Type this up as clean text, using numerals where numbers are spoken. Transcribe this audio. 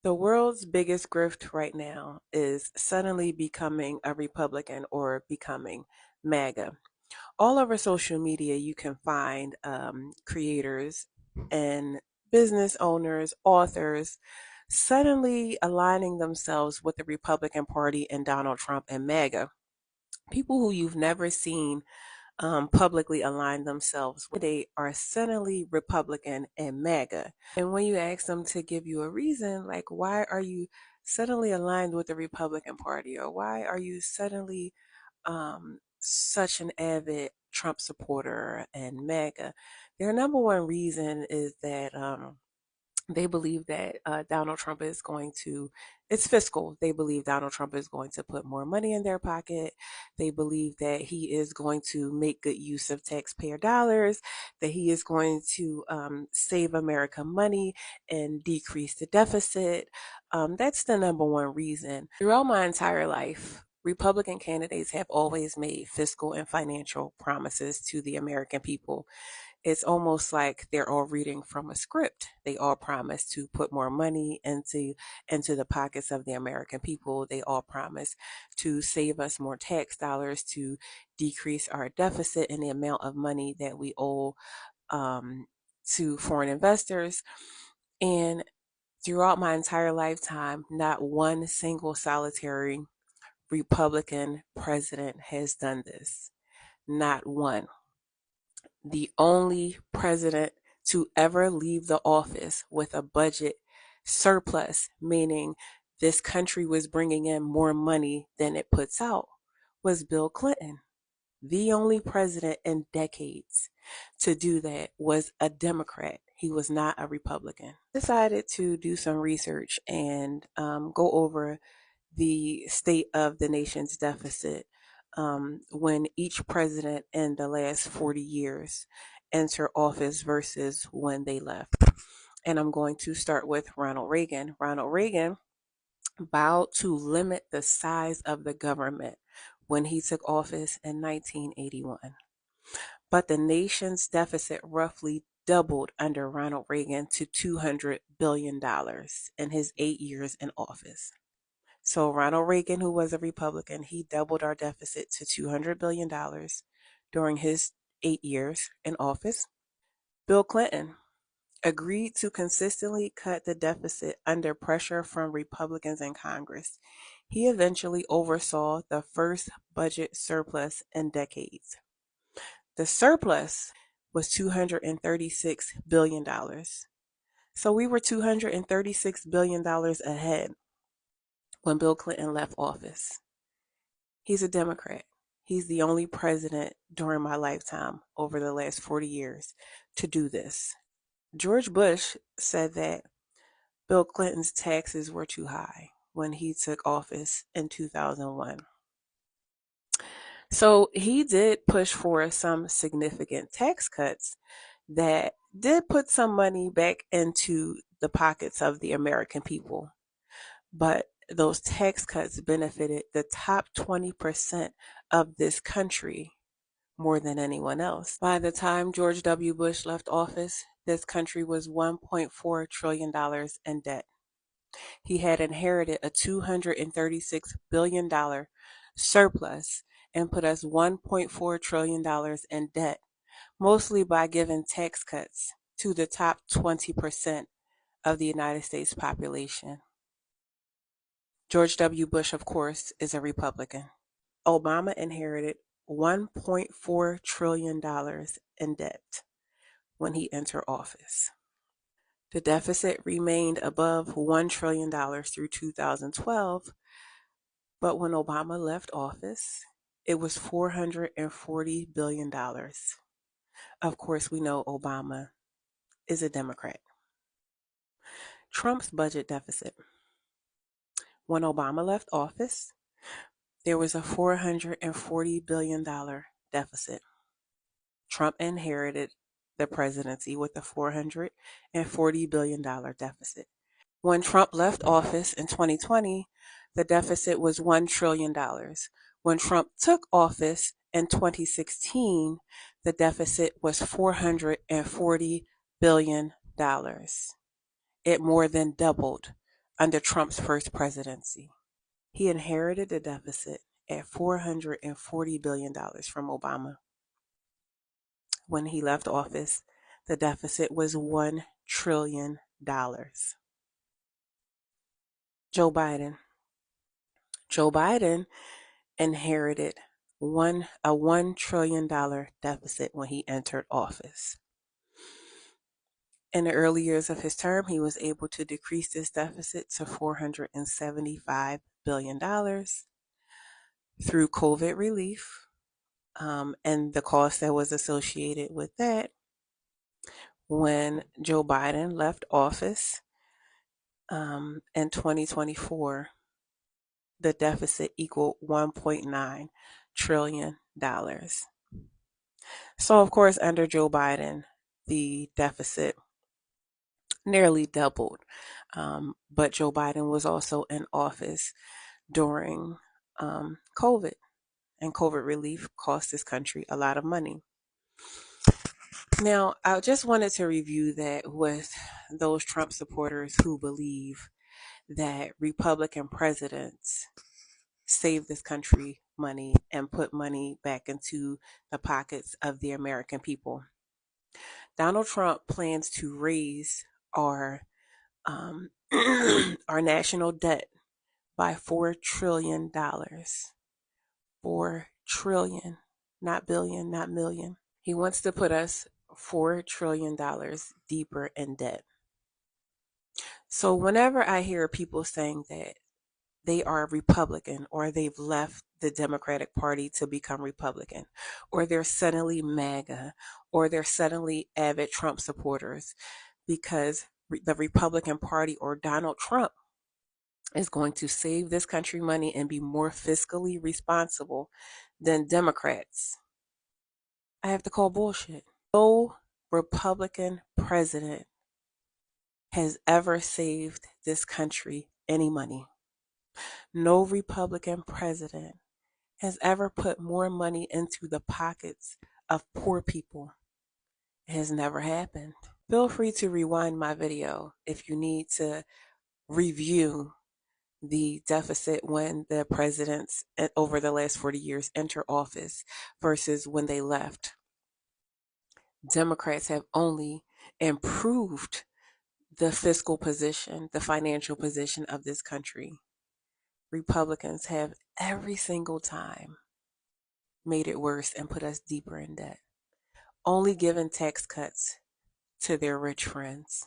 The world's biggest grift right now is suddenly becoming a Republican or becoming MAGA. All over social media, you can find creators and business owners, authors, suddenly aligning themselves with the Republican Party and Donald Trump and MAGA. People who you've never seen publicly align themselves. They are suddenly Republican and MAGA. And when you ask them to give you a reason, like, why are you suddenly aligned with the Republican Party? Or why are you suddenly such an avid Trump supporter and MAGA? Their number one reason is that they believe that Donald Trump is going to, it's fiscal. They believe Donald Trump is going to put more money in their pocket. They believe that he is going to make good use of taxpayer dollars, that he is going to save America money and decrease the deficit. That's the number one reason. Throughout my entire life, Republican candidates have always made fiscal and financial promises to the American people. It's almost like they're all reading from a script. They all promise to put more money into the pockets of the American people. They all promise to save us more tax dollars, to decrease our deficit and the amount of money that we owe to foreign investors. And throughout my entire lifetime, not one single solitary Republican president has done this. Not one. The only president to ever leave the office with a budget surplus, meaning this country was bringing in more money than it puts out, was Bill Clinton. The only president in decades to do that was a Democrat. He was not a Republican. Decided to do some research and go over the state of the nation's deficit when each president in the last 40 years enter office versus when they left. And I'm going to start with Ronald Reagan. Ronald Reagan vowed to limit the size of the government when he took office in 1981. But the nation's deficit roughly doubled under Ronald Reagan to $200 billion in his 8 years in office. So Ronald Reagan, who was a Republican, he doubled our deficit to $200 billion during his 8 years in office. Bill Clinton agreed to consistently cut the deficit under pressure from Republicans in Congress. He eventually oversaw the first budget surplus in decades. The surplus was $236 billion. So we were $236 billion ahead when Bill Clinton left office. He's a Democrat. He's the only president during my lifetime over the last 40 years to do this. George Bush said that Bill Clinton's taxes were too high when he took office in 2001. So he did push for some significant tax cuts that did put some money back into the pockets of the American people. But those tax cuts benefited the top 20% of this country more than anyone else. By the time George W. Bush left office, this country was $1.4 trillion in debt. He had inherited a $236 billion surplus and put us $1.4 trillion in debt, mostly by giving tax cuts to the top 20% of the United States population. George W. Bush, of course, is a Republican. Obama inherited $1.4 trillion in debt when he entered office. The deficit remained above $1 trillion through 2012, but when Obama left office, it was $440 billion. Of course, we know Obama is a Democrat. Trump's budget deficit. When Obama left office, there was a $440 billion deficit. Trump inherited the presidency with a $440 billion deficit. When Trump left office in 2020, the deficit was $1 trillion. When Trump took office in 2016, the deficit was $440 billion. It more than doubled under Trump's first presidency. He inherited the deficit at $440 billion from Obama. When he left office, the deficit was $1 trillion. Joe Biden. Joe Biden inherited a $1 trillion deficit when he entered office. In the early years of his term, he was able to decrease this deficit to $475 billion through COVID relief, and the cost that was associated with that. When Joe Biden left office in 2024, the deficit equaled $1.9 trillion. So, of course, under Joe Biden, the deficit nearly doubled. But Joe Biden was also in office during COVID, and COVID relief cost this country a lot of money. Now, I just wanted to review that with those Trump supporters who believe that Republican presidents save this country money and put money back into the pockets of the American people. Donald Trump plans to raise our our national debt by $4 trillion. $4 trillion, not billion, not million. He wants to put us $4 trillion deeper in debt. So whenever I hear people saying that they are Republican or they've left the Democratic Party to become Republican, or they're suddenly MAGA, or they're suddenly avid Trump supporters because the Republican Party or Donald Trump is going to save this country money and be more fiscally responsible than Democrats, I have to call bullshit. No Republican president has ever saved this country any money. No Republican president has ever put more money into the pockets of poor people. It has never happened. Feel free to rewind my video if you need to review the deficit when the presidents over the last 40 years enter office versus when they left. Democrats have only improved the fiscal position, the financial position of this country. Republicans have every single time made it worse and put us deeper in debt, only giving tax cuts to their rich friends.